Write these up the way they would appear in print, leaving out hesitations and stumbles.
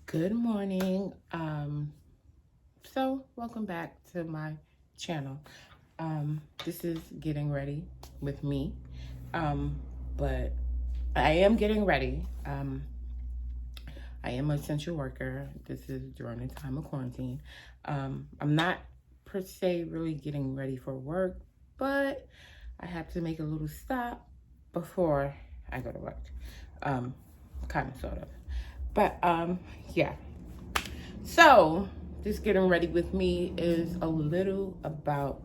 Good morning. So welcome back to my channel. This is getting ready with me. But I am getting ready. I am an essential worker. This is during the time of quarantine. I'm not per se really getting ready for work, but I have to make a little stop before I go to work. Kind of, sort of. But yeah. So, just getting ready with me is a little about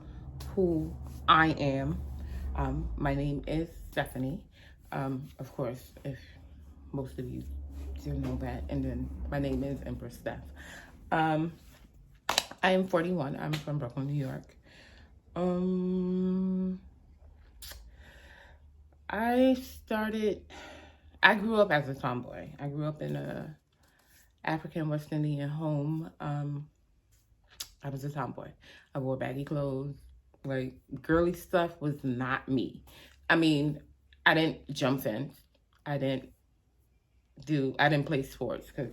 who I am. My name is Stephanie. Of course, if most of you didn't know that. And then my name is Empress Steph. Um, I am 41. I'm from Brooklyn, New York. I grew up as a tomboy. I grew up in a African West Indian home. I was a tomboy. I wore baggy clothes. Like, girly stuff was not me. I mean, I didn't jump fence. I didn't play sports because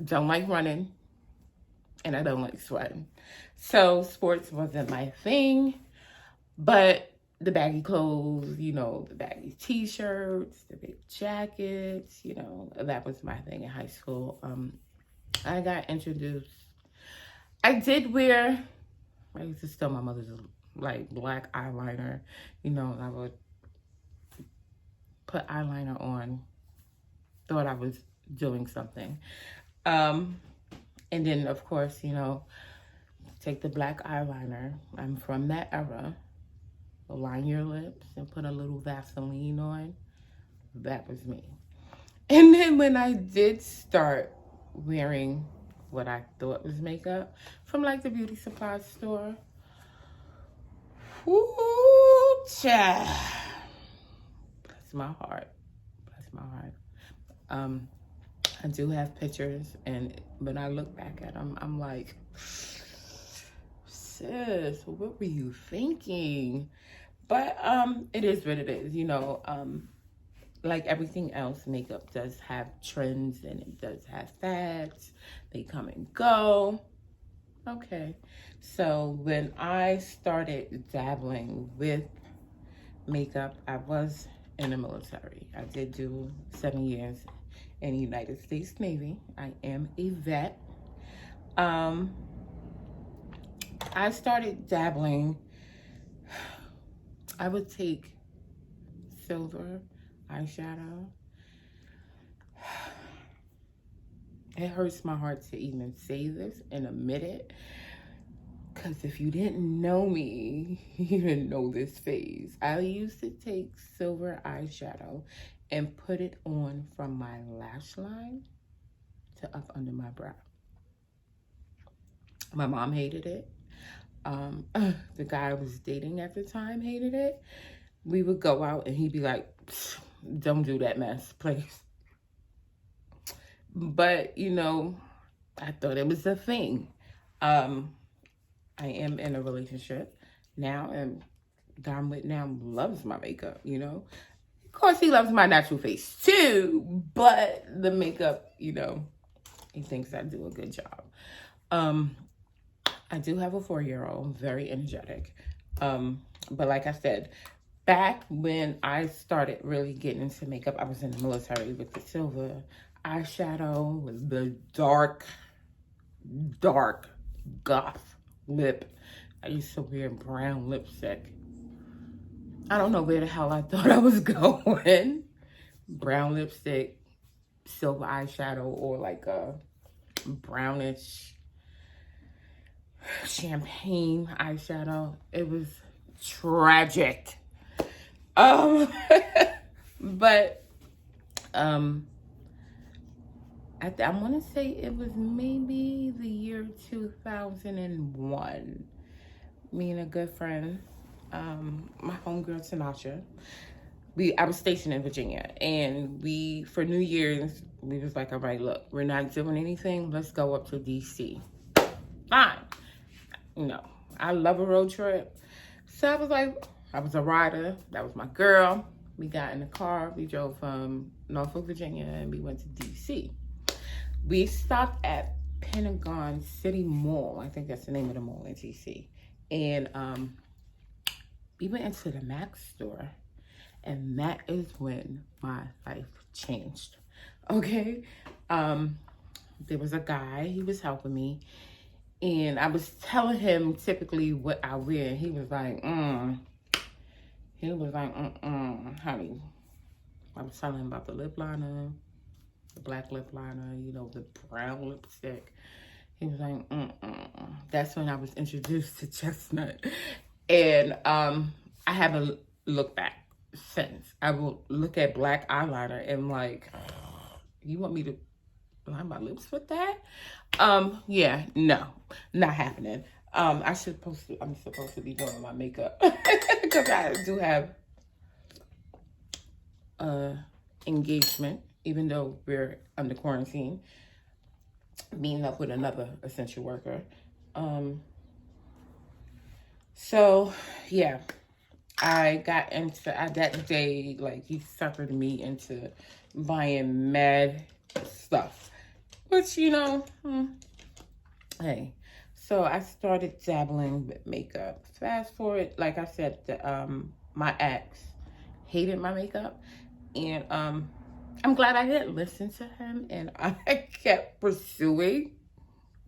don't like running and I don't like sweating. So sports wasn't my thing, but the baggy clothes, the baggy t-shirts, the big jackets, that was my thing in high school. I got introduced. I used to steal my mother's like black eyeliner. I would put eyeliner on, thought I was doing something. And then of course, take the black eyeliner. I'm from that era. Line your lips and put a little Vaseline on. That was me. And then when I did start wearing what I thought was makeup from like the beauty supply store, ooh, child. Bless my heart. Bless my heart. I do have pictures, and when I look back at them, I'm like, sis, what were you thinking? But it is what it is, like everything else, makeup does have trends and it does have fads. They come and go. Okay. So when I started dabbling with makeup, I was in the military. I did do 7 years in the United States Navy. I am a vet. I started dabbling. I would take silver eyeshadow. It hurts my heart to even say this and admit it, because if you didn't know me, you didn't know this phase. I used to take silver eyeshadow and put it on from my lash line to up under my brow. My mom hated it. The guy I was dating at the time hated it. We would go out and he'd be like, don't do that mess, please. But, I thought it was a thing. I am in a relationship now, and the guy I'm with now loves my makeup, Of course, he loves my natural face too, but the makeup, he thinks I do a good job. I do have a 4-year-old, very energetic. But like I said, back when I started really getting into makeup, I was in the military with the silver eyeshadow, with the dark goth lip. I used to wear brown lipstick. I don't know where the hell I thought I was going. Brown lipstick, silver eyeshadow, or like a brownish champagne eyeshadow. It was tragic. But I want to say it was maybe the year 2001. Me and a good friend, my homegirl Tanasha, I was stationed in Virginia, and for New Year's, we was like, all right, look, we're not doing anything. Let's go up to DC. Fine. I love a road trip. So I was like, I was a rider. That was my girl. we got in the car. We drove from Norfolk, Virginia, and we went to DC. We stopped at Pentagon City Mall. I think that's the name of the mall in DC. And we went into the Mac store. And that is when my life changed. Okay? There was a guy, he was helping me. And I was telling him typically what I wear. He was like, He was like, honey. I was telling him about the lip liner, the black lip liner, you know, the brown lipstick. He was like, That's when I was introduced to Chestnut. And I haven't looked back since. I will look at black eyeliner and like, you want me to line my lips with that? Yeah, no, not happening. I'm supposed to be doing my makeup because I do have engagement, even though we're under quarantine, meeting up with another essential worker. So yeah, I got into that day, like he suckered me into buying mad stuff, which, you know, hey. So I started dabbling with makeup. Fast forward, like I said, my ex hated my makeup, and I'm glad I didn't listen to him, and I kept pursuing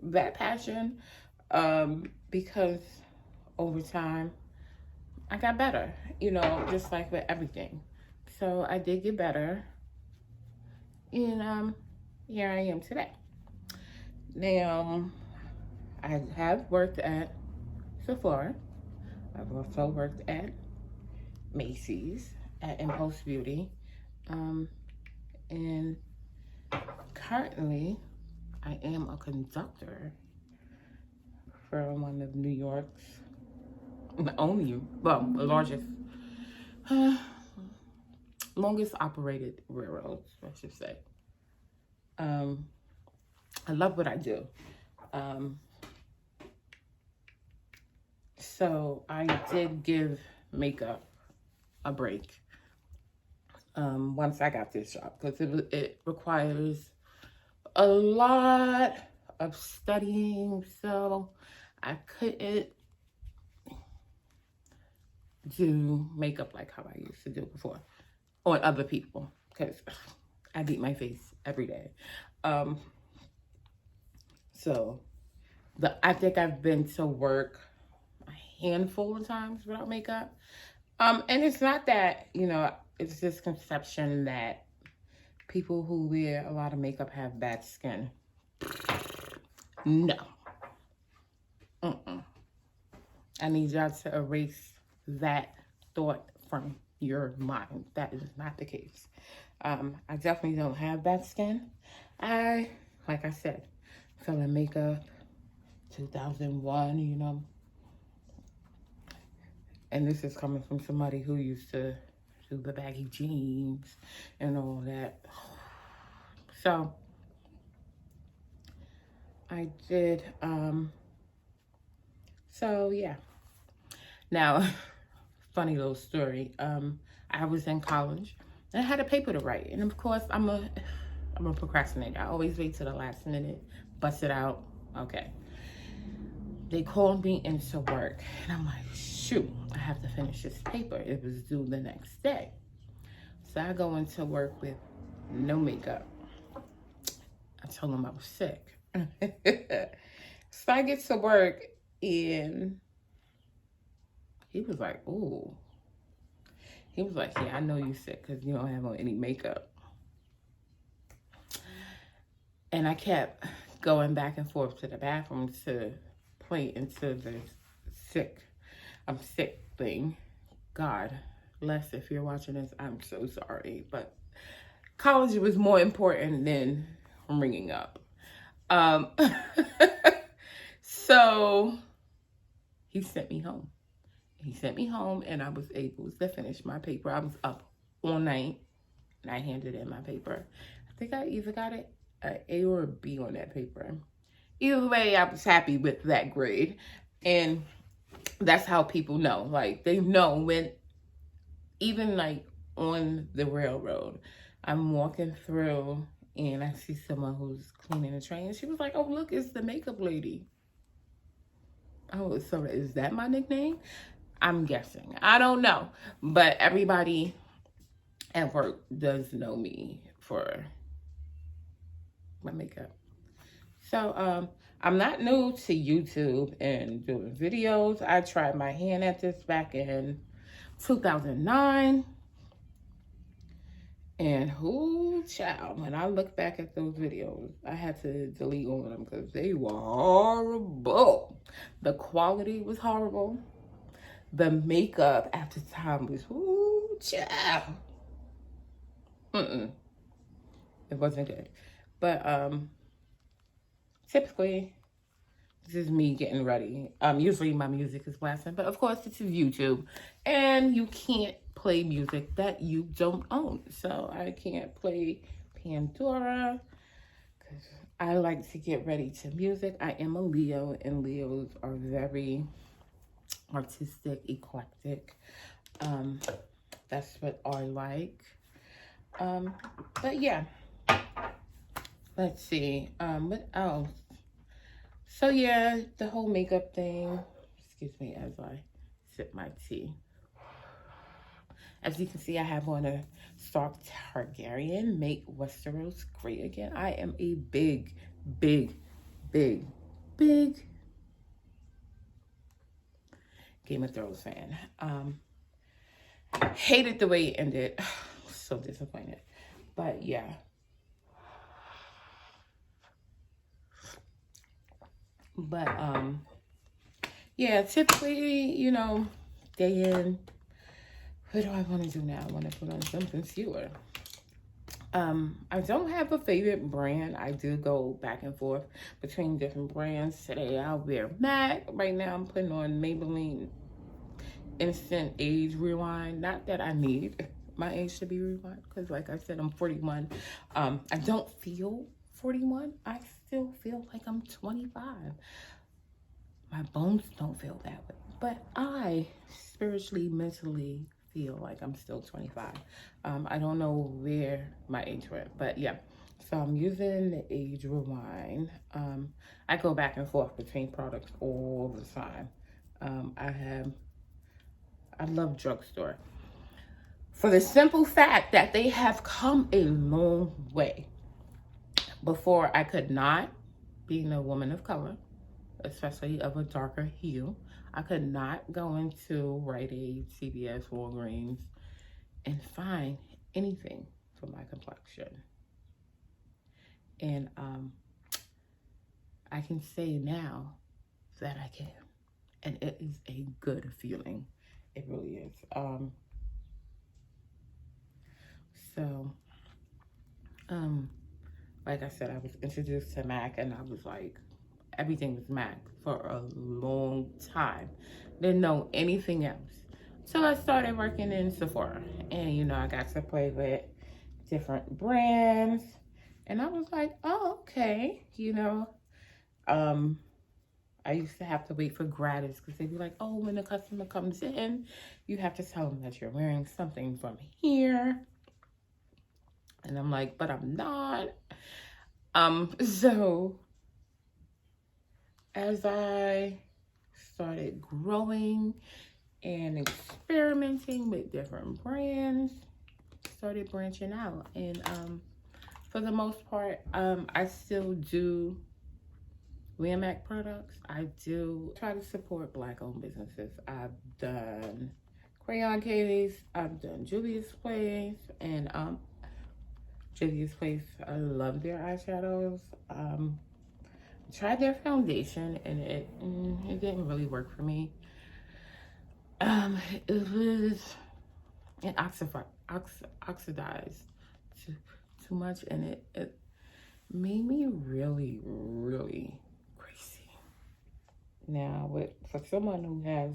that passion because over time I got better, you know, just like with everything. So I did get better, and here I am today. Now, I have worked at Sephora. I've also worked at Macy's, at Impulse Beauty, and currently I am a conductor for one of New York's the largest, longest operated railroads, I should say. I love what I do. So I did give makeup a break once I got this job, because it requires a lot of studying, so I couldn't do makeup like how I used to do before on other people, because I beat my face every day. So I think I've been to work a handful of times without makeup. And it's not that, you know, it's this conception that people who wear a lot of makeup have bad skin. No. I need y'all to erase that thought from your mind. That is not the case. I definitely don't have bad skin. Like I said, fell in makeup 2001, you know. And this is coming from somebody who used to do the baggy jeans and all that. So I did, so yeah. Now, funny little story. I was in college and I had a paper to write. And of course, I'm a procrastinator. I always wait till the last minute, bust it out. Okay. They called me into work and I'm like, shoot, I have to finish this paper. It was due the next day. So I go into work with no makeup. I told him I was sick. So I get to work and he was like, ooh. He was like, yeah, I know you sick because you don't have on any makeup. And I kept going back and forth to the bathroom to play into the I'm sick thing. God, Les, if you're watching this, I'm so sorry. But college was more important than ringing up. So he sent me home. He sent me home and I was able to finish my paper. I was up all night and I handed in my paper. I think I either got an A or a B on that paper. Either way, I was happy with that grade. And that's how people know. Like, they know when, even like on the railroad. I'm walking through and I see someone who's cleaning the train. She was like, oh, look, it's the makeup lady. Oh, so is that my nickname? I'm guessing. I don't know. But everybody at work does know me for my makeup. So I'm not new to YouTube and doing videos. I tried my hand at this back in 2009. And who child, when I look back at those videos, I had to delete all of them because they were horrible. The quality was horrible. The makeup at the time was, ooh, child. It wasn't good. But typically, this is me getting ready. Usually my music is blasting, but of course this is YouTube, and you can't play music that you don't own. So I can't play Pandora because I like to get ready to music. I am a Leo, and Leos are very artistic, eclectic. That's what I like. But yeah, let's see. What else? So yeah, the whole makeup thing. Excuse me as I sip my tea. As you can see, I have on a Stark Targaryen. Make Westeros great again. I am a big Game of Thrones fan. Hated the way it ended. So disappointed. But yeah. But yeah, typically, you know, day in, what do I want to do now? I want to put on some concealer. I don't have a favorite brand. I do go back and forth between different brands. Today I'll wear MAC. Right now I'm putting on Maybelline Instant Age Rewind. Not that I need my age to be rewind, because like I said, I'm 41. I don't feel 41. I still feel like I'm 25. My bones don't feel that way, but I spiritually, mentally feel like I'm still 25. I don't know where my age went, but yeah. So I'm using the Age Rewind. I go back and forth between products all the time. I love drugstore for the simple fact that they have come a long way. Before, I could not, being a woman of color, especially of a darker hue, I could not go into Rite Aid, CVS, Walgreens, and find anything for my complexion. And I can say now that I can. And it is a good feeling. It really is. Like I said, I was introduced to MAC, and I was like, everything was MAC for a long time. Didn't know anything else. So I started working in Sephora, and you know, I got to play with different brands, and I was like, oh, okay. You know, I used to have to wait for gratis because they'd be like, oh, when a customer comes in, you have to tell them that you're wearing something from here. And I'm like, but I'm not. So as I started growing and experimenting with different brands, started branching out. And for the most part, I still do GRWM products. I do try to support Black-owned businesses. I've done Crayon Case, I've done Juvia's Place, and Juvia's Place, I love their eyeshadows. Tried their foundation, and it didn't really work for me. It oxidized too much, and it made me really crazy. Now, for someone who has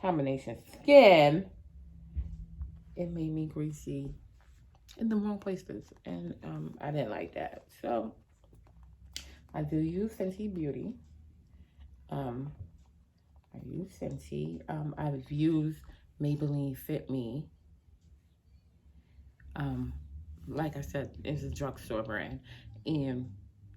combination skin, it made me greasy in the wrong places, and I didn't like that. So I do use Fenty Beauty. I use Fenty. I've used Maybelline Fit Me. Like I said, it's a drugstore brand, and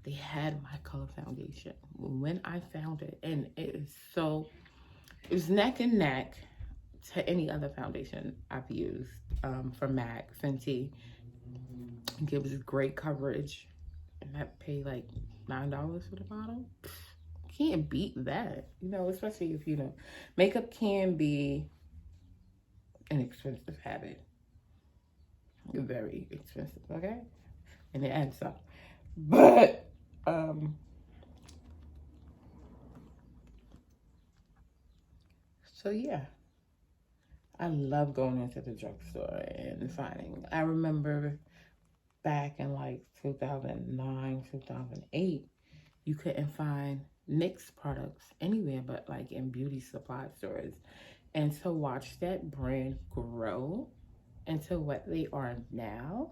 they had my color foundation when I found it, and it's neck and neck to any other foundation I've used, from MAC, Fenty. It gives great coverage, and I pay like $9 for the bottle. Can't beat that, especially if makeup can be an expensive habit, very expensive, okay, and it adds up. But so yeah, I love going into the drugstore and finding. I remember back in like 2009, 2008, you couldn't find NYX products anywhere but like in beauty supply stores. And to watch that brand grow into what they are now,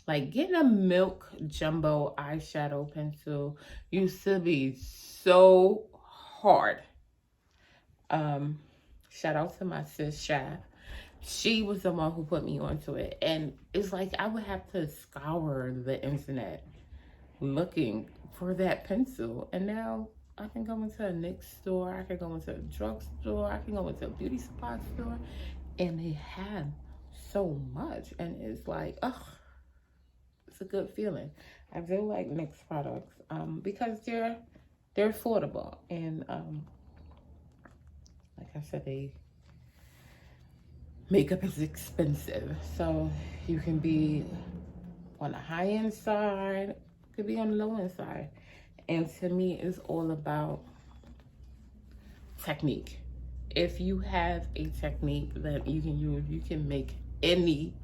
like getting a Milk Jumbo eyeshadow pencil used to be so hard. Shout out to my sis Shaf. She was the one who put me onto it. And it's like I would have to scour the internet looking for that pencil. And now I can go into a NYX store, I can go into a drugstore, I can go into a beauty supply store, and they have so much. And it's like, it's a good feeling. I do like NYX products because they're affordable. And like I said, makeup is expensive. So you can be on the high end side, could be on the low end side. And to me, it's all about technique. If you have a technique that you can use, you can make any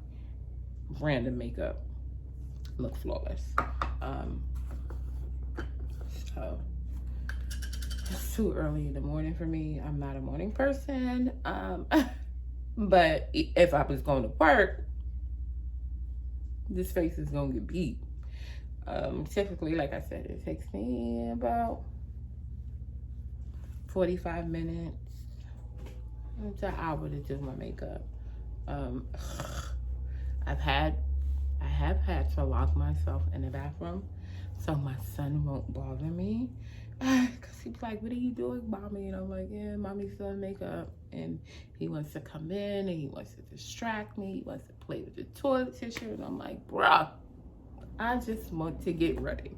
brand of makeup look flawless. So it's too early in the morning for me. I'm not a morning person. But if I was going to work, this face is gonna get beat. Typically, like I said, it takes me about 45 minutes to an hour to do my makeup. I have had to lock myself in the bathroom so my son won't bother me. Because he's like, what are you doing, mommy? And I'm like, yeah, mommy's doing makeup. And he wants to come in and he wants to distract me. He wants to play with the toilet tissue. And I'm like, bruh, I just want to get ready.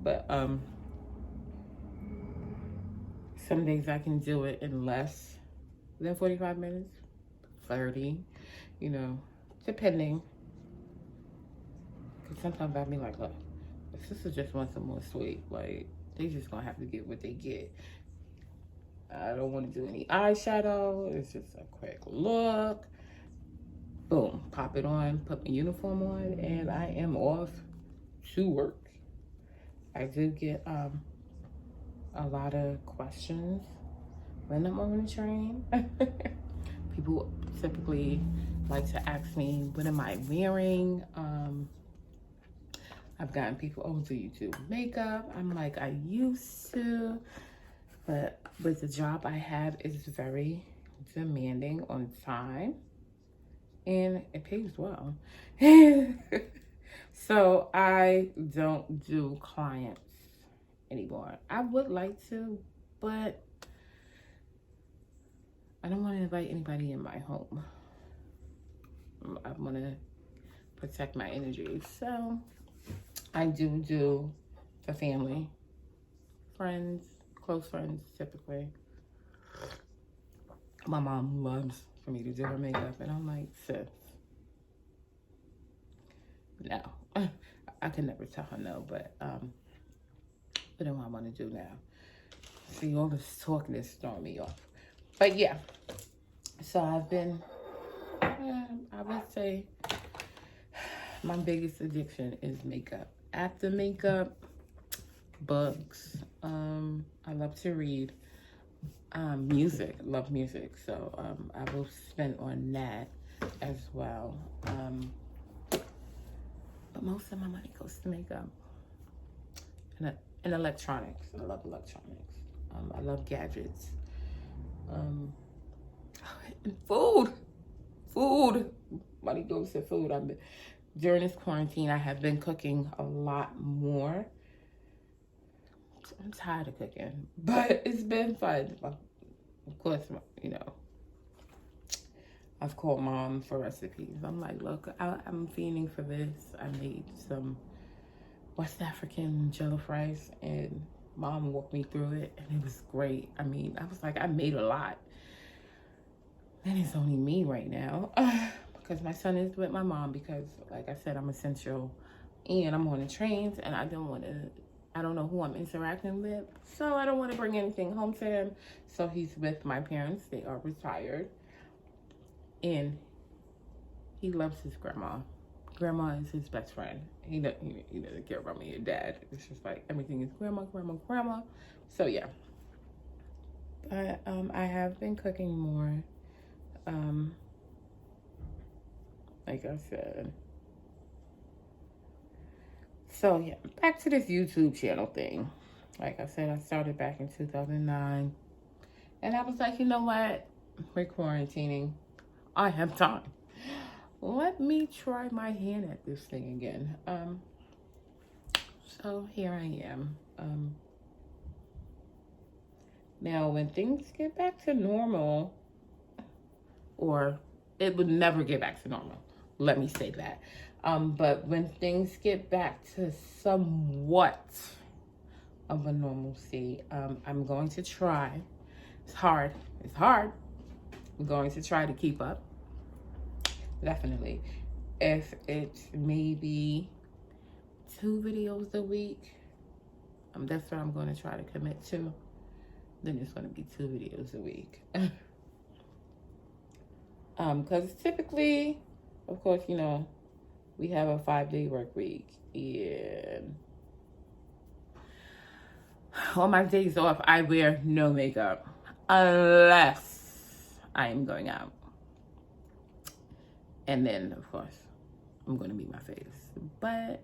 But some days I can do it in less than 45 minutes, 30, depending. Because sometimes I'll be like, look, if sister just wants some more sweet, like, they just gonna have to get what they get. I don't want to do any eyeshadow. It's just a quick look. Boom, pop it on, put my uniform on, and I am off to work. I do get a lot of questions when I'm on the train. People typically like to ask me, what am I wearing? I've gotten people, oh, do you do makeup? I'm like, I used to, but with the job I have, it's very demanding on time, and it pays well. So I don't do clients anymore. I would like to, but I don't want to invite anybody in my home. I want to protect my energy. So I do the family, friends, close friends typically. My mom loves for me to do her makeup, and I'm like, sis, no. I can never tell her no, but what do I want to do now? See, all this talking is throwing me off. But yeah, so I've been, I would say my biggest addiction is makeup. After makeup, books. I love to read. Music, love music. So I will spend on that as well. But most of my money goes to makeup and electronics. I love electronics. I love gadgets. And food. when it goes to food. During this quarantine, I have been cooking a lot more. I'm tired of cooking, but it's been fun. Of course, you know, I've called mom for recipes. I'm like, look, I'm fiending for this. I made some West African jollof rice, and mom walked me through it, and it was great. I mean, I was like, I made a lot. And it's only me right now because my son is with my mom because, like I said, I'm essential and I'm on the trains, and I don't know who I'm interacting with, so I don't want to bring anything home to him. So he's with my parents. They are retired, and he loves his grandma. Grandma is his best friend. He doesn't care about me or dad. It's just like everything is grandma, grandma, grandma. So yeah. But I have been cooking more. Like I said. So yeah, back to this YouTube channel thing. Like I said, I started back in 2009. And I was like, you know what? We're quarantining. I have time. Let me try my hand at this thing again. So here I am. Now, when things get back to normal, or it would never get back to normal, let me say that. But when things get back to somewhat of a normalcy, I'm going to try. It's hard. I'm going to try to keep up. Definitely. If it's maybe 2 videos a week, that's what I'm going to try to commit to. Then it's going to be 2 videos a week. Because typically, of course, you know, we have a 5-day work week, and on my days off, I wear no makeup unless I am going out. And then, of course, I'm going to meet my face. But,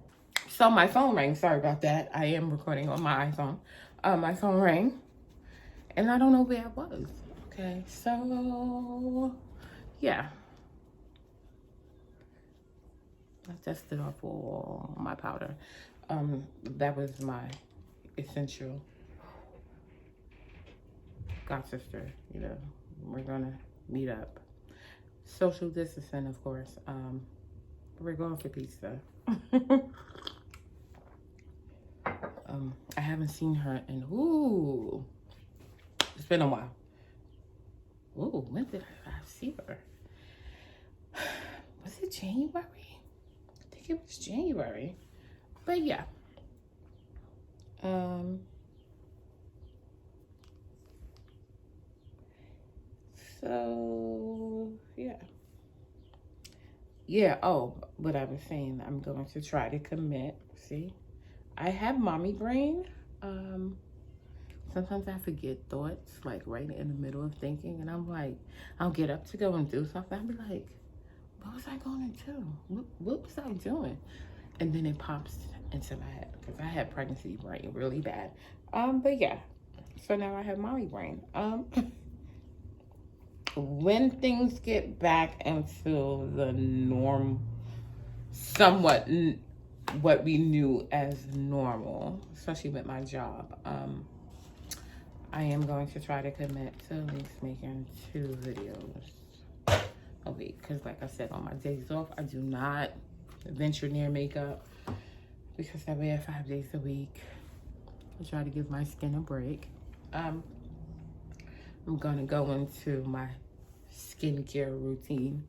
so my phone rang. Sorry about that. I am recording on my iPhone. My phone rang, and I don't know where it was. Okay, so, yeah. I tested off all my powder. That was my essential god sister. You know, we're gonna meet up. Social distancing, of course. We're going for pizza. I haven't seen her in, it's been a while. Ooh, when did I see her? Was it January? I think it was January. But yeah. So yeah. Yeah, oh, what I was saying, I'm going to try to commit. See, I have mommy brain. Sometimes I forget thoughts, like right in the middle of thinking, and I'm like, I'll get up to go and do something. I'll be like, what was I going to do? What was I doing? And then it pops into my head because I had pregnancy brain really bad. But yeah, so now I have mommy brain. When things get back into the norm, somewhat what we knew as normal, especially with my job, I am going to try to commit to at least making 2 videos a week. Because like I said, on my days off, I do not venture near makeup because I wear 5 days a week. I try to give my skin a break. I'm gonna go into my skincare routine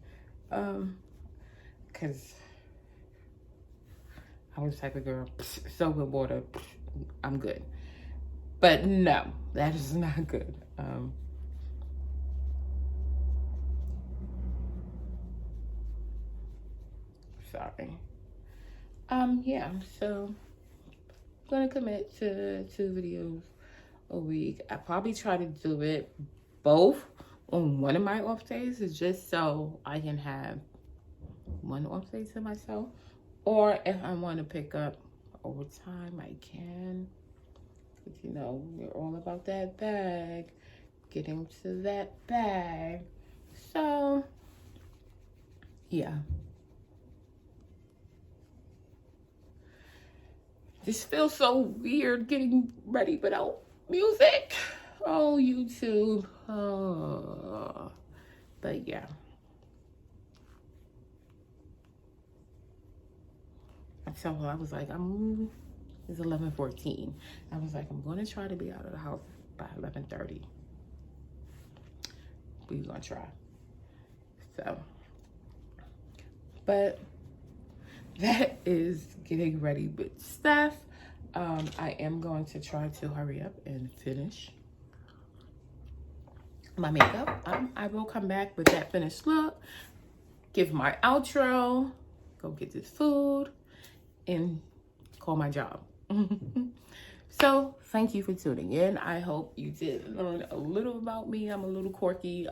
because I was the type of girl, soap and water, I'm good. But no, that is not good. Sorry. Yeah, so I'm gonna commit to 2 videos a week. I probably try to do it both on one of my off days, is just so I can have one off day to myself. Or if I want to pick up overtime, I can. Because, you know, we're all about that bag. Getting to that bag. So, yeah. This feels so weird getting ready without music. Oh, YouTube. Oh. But yeah. So I was like, it's 11:14. I was like, I'm going to try to be out of the house by 11:30. We're going to try. So, but that is getting ready with stuff. I am going to try to hurry up and finish my makeup. I will come back with that finished look, give my outro, go get this food, and call my job. So thank you for tuning in. I hope you did learn a little about me. I'm a little quirky.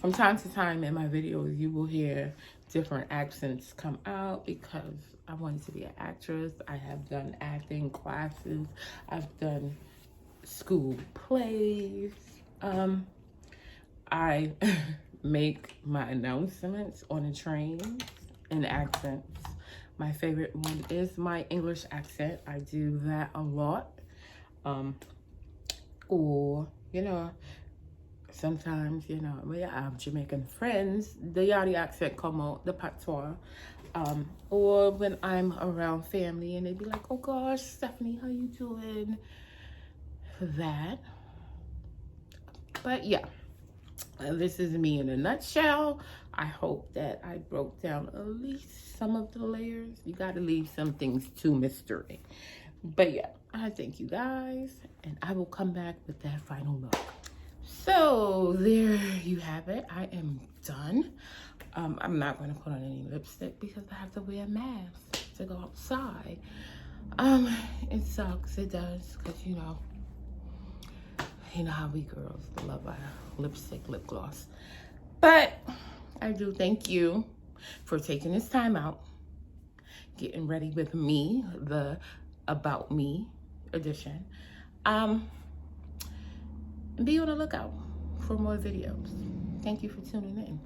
From time to time in my videos, you will hear different accents come out because I wanted to be an actress. I have done acting classes. I've done school plays. I make my announcements on the train in accents. My favorite one is my English accent. I do that a lot. Or, you know, sometimes, you know, we have Jamaican friends, the Yardie accent come out, the patois. Or when I'm around family and they be like, oh gosh, Stephanie, how you doing? That. But yeah, this is me in a nutshell. I hope that I broke down at least some of the layers. You got to leave some things to mystery. But yeah, I thank you guys, and I will come back with that final look. So there you have it. I am done. I'm not going to put on any lipstick because I have to wear a mask to go outside. It sucks. It does, because you know how we girls love our lipstick, lip gloss. But I do thank you for taking this time out, getting ready with me, the About Me edition. And be on the lookout for more videos. Thank you for tuning in.